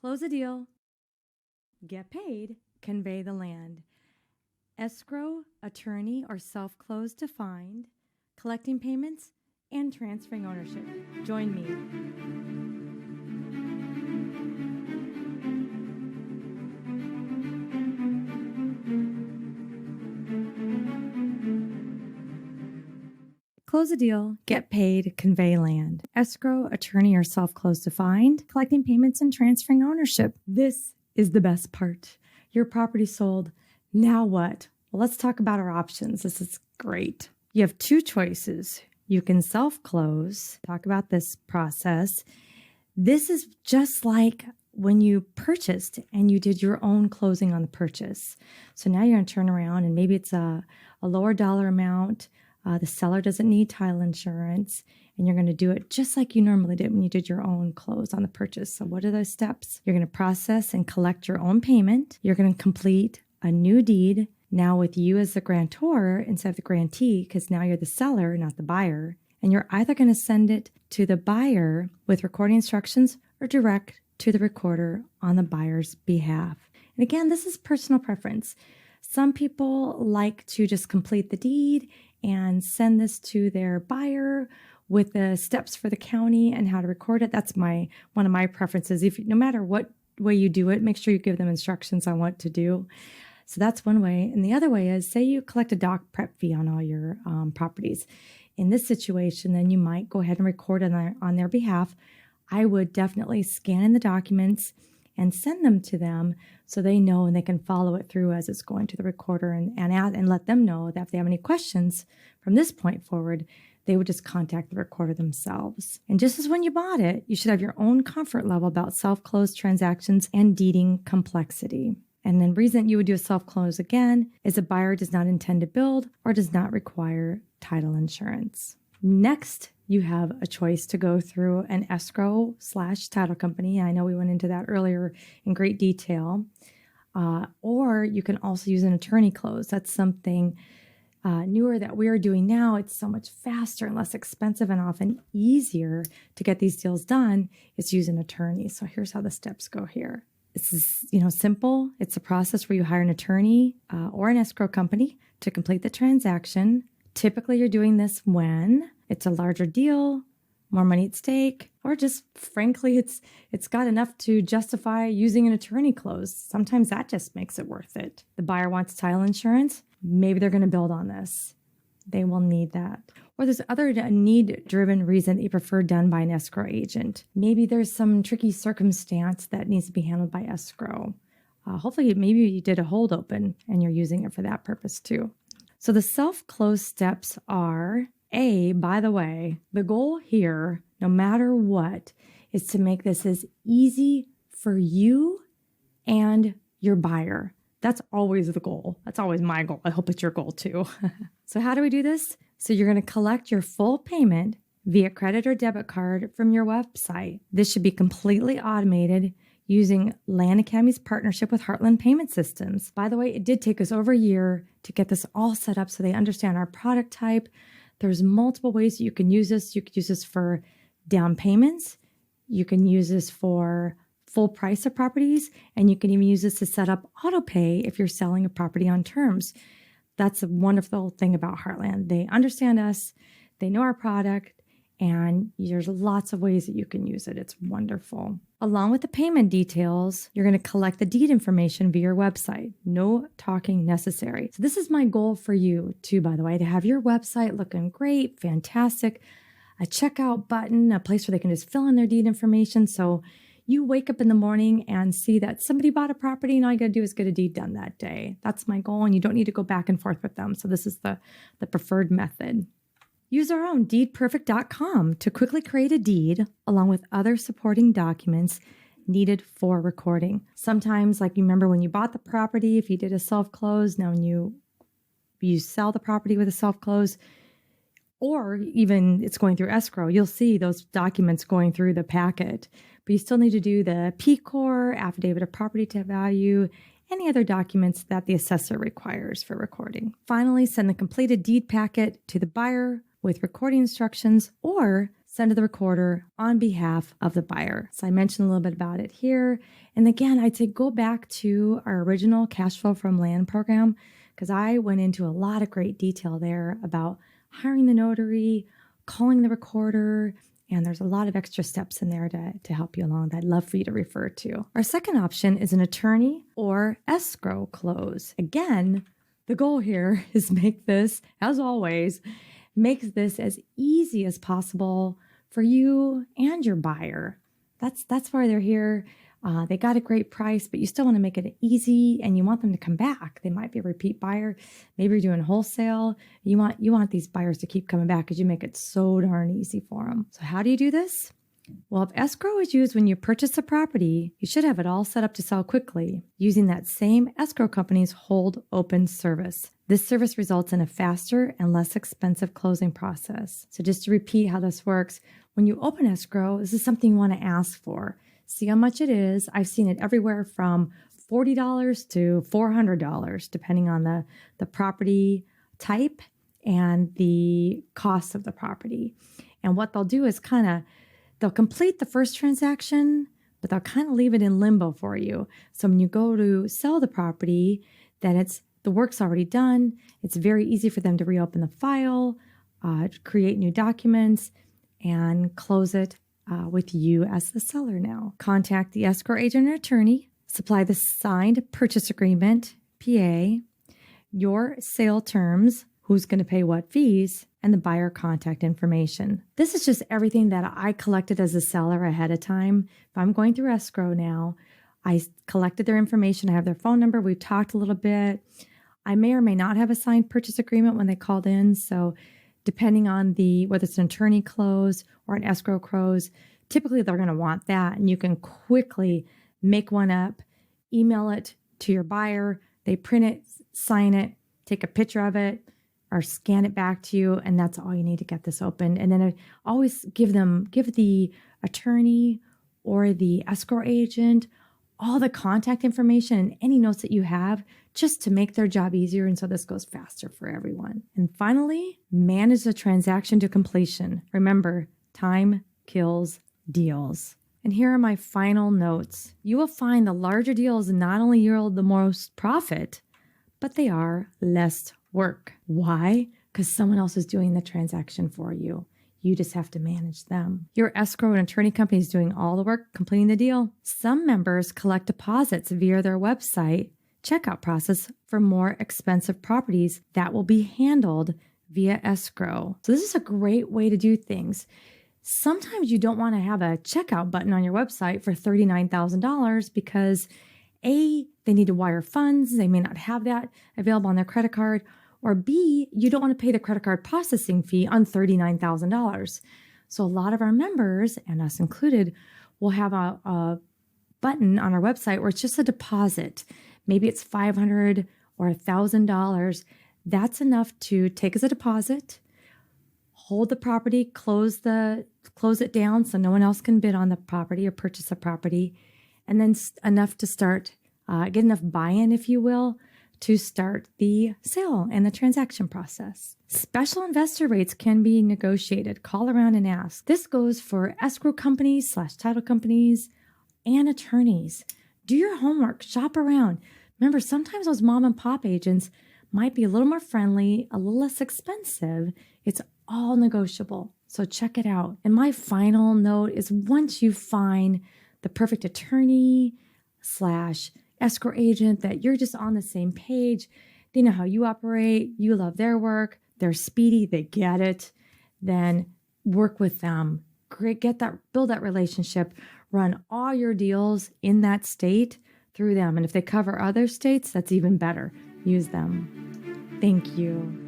Close a deal, get paid, convey the land. Escrow, attorney, or self-close defined, collecting payments, and transferring ownership. Join me. Close a deal, get paid, convey land. Escrow, attorney, or self-close defined, collecting payments and transferring ownership. This is the best part. Your property sold. Now what? Well, let's talk about our options. This is great. You have two choices. You can self-close. Talk about this process. This is just like when you purchased and you did your own closing on the purchase. So now you're going to turn around and maybe it's a lower dollar amount. The seller doesn't need title insurance, and you're going to do it just like you normally did when you did your own close on the purchase. So what are those steps? You're going to process and collect your own payment. You're going to complete a new deed, now with you as the grantor instead of the grantee, because now you're the seller, not the buyer. And you're either going to send it to the buyer with recording instructions or direct to the recorder on the buyer's behalf. And again, this is personal preference. Some people like to just complete the deed and send this to their buyer with the steps for the county and how to record it. That's one of my preferences. No matter what way you do it, make sure you give them instructions on what to do. So that's one way. And the other way is, say you collect a doc prep fee on all your properties. In this situation, then you might go ahead and record on their behalf. I would definitely scan in the documents and send them to them so they know and they can follow it through as it's going to the recorder and let them know that if they have any questions from this point forward, they would just contact the recorder themselves. And just as when you bought it, you should have your own comfort level about self-close transactions and deeding complexity. And then reason you would do a self-close again is a buyer does not intend to build or does not require title insurance. Next, you have a choice to go through an escrow/title company. I know we went into that earlier in great detail. Or you can also use an attorney close. That's something newer that we are doing now. It's so much faster and less expensive and often easier to get these deals done is use an attorney. So here's how the steps go here. This is, simple. It's a process where you hire an attorney or an escrow company to complete the transaction. Typically, you're doing this when it's a larger deal, more money at stake, or just frankly, it's got enough to justify using an attorney close. Sometimes that just makes it worth it. The buyer wants title insurance. Maybe they're going to build on this. They will need that. Or there's other need-driven reason that you prefer done by an escrow agent. Maybe there's some tricky circumstance that needs to be handled by escrow. Hopefully, maybe you did a hold open and you're using it for that purpose too. So the self-close steps are, by the way, the goal here, no matter what, is to make this as easy for you and your buyer. That's always the goal. That's always my goal. I hope it's your goal too. So how do we do this? So you're going to collect your full payment via credit or debit card from your website. This should be completely automated using Land Academy's partnership with Heartland Payment Systems. By the way, it did take us over a year to get this all set up so they understand our product type. There's multiple ways that you can use this. You could use this for down payments. You can use this for full price of properties, and you can even use this to set up auto pay if you're selling a property on terms. That's a wonderful thing about Heartland. They understand us, they know our product, and there's lots of ways that you can use it. It's wonderful. Along with the payment details, you're going to collect the deed information via your website. No talking necessary. So this is my goal for you too, by the way, to have your website looking great, fantastic, a checkout button, a place where they can just fill in their deed information. So you wake up in the morning and see that somebody bought a property and all you got to do is get a deed done that day. That's my goal, and you don't need to go back and forth with them. So this is the preferred method. Use our own deedperfect.com to quickly create a deed along with other supporting documents needed for recording. Sometimes, like you remember when you bought the property, if you did a self-close, now when you sell the property with a self-close, or even it's going through escrow, you'll see those documents going through the packet. But you still need to do the PCOR, affidavit of property to value, any other documents that the assessor requires for recording. Finally, send the completed deed packet to the buyer with recording instructions, or sent to the recorder on behalf of the buyer. So I mentioned a little bit about it here. And again, I'd say go back to our original cash flow from land program, because I went into a lot of great detail there about hiring the notary, calling the recorder, and there's a lot of extra steps in there to help you along that I'd love for you to refer to. Our second option is an attorney or escrow close. Again, the goal here is make this, as always, makes this as easy as possible for you and your buyer. That's why they're here. They got a great price, but you still want to make it easy and you want them to come back. They might be a repeat buyer. Maybe you're doing wholesale. You want these buyers to keep coming back because you make it so darn easy for them. So how do you do this? Well, if escrow is used when you purchase a property, you should have it all set up to sell quickly using that same escrow company's hold open service. This service results in a faster and less expensive closing process. So just to repeat how this works, when you open escrow, this is something you want to ask for. See how much it is. I've seen it everywhere from $40 to $400, depending on the property type and the cost of the property. And what they'll do is they'll complete the first transaction, but they'll kind of leave it in limbo for you. So when you go to sell the property, then the work's already done. It's very easy for them to reopen the file, create new documents, and close it with you as the seller now. Contact the escrow agent or attorney, supply the signed purchase agreement, PA, your sale terms, who's going to pay what fees, and the buyer contact information. This is just everything that I collected as a seller ahead of time. If I'm going through escrow now, I collected their information. I have their phone number. We've talked a little bit. I may or may not have a signed purchase agreement when they called in. So depending on whether it's an attorney close or an escrow close, typically they're going to want that. And you can quickly make one up, email it to your buyer. They print it, sign it, take a picture of it, or scan it back to you, and that's all you need to get this open. And then always give the attorney or the escrow agent all the contact information and any notes that you have, just to make their job easier, and so this goes faster for everyone. And finally, manage the transaction to completion. Remember, time kills deals. And here are my final notes. You will find the larger deals not only yield the most profit, but they are less work. Why? Because someone else is doing the transaction for you. You just have to manage them. Your escrow and attorney company is doing all the work, completing the deal. Some members collect deposits via their website checkout process for more expensive properties that will be handled via escrow. So this is a great way to do things. Sometimes you don't want to have a checkout button on your website for $39,000 because A, they need to wire funds. They may not have that available on their credit card. Or B, you don't want to pay the credit card processing fee on $39,000. So a lot of our members, and us included, will have a button on our website where it's just a deposit. Maybe it's $500 or $1,000. That's enough to take as a deposit, hold the property, close it down so no one else can bid on the property or purchase the property, and then enough to start, get enough buy-in, if you will, to start the sale and the transaction process. Special investor rates can be negotiated. Call around and ask. This goes for escrow companies / title companies and attorneys. Do your homework, shop around. Remember, sometimes those mom and pop agents might be a little more friendly, a little less expensive. It's all negotiable. So check it out. And my final note is, once you find the perfect attorney / escrow agent that you're just on the same page, they know how you operate, you love their work, they're speedy, they get it, then work with them. Build that relationship, run all your deals in that state through them. And if they cover other states, that's even better. Use them. Thank you.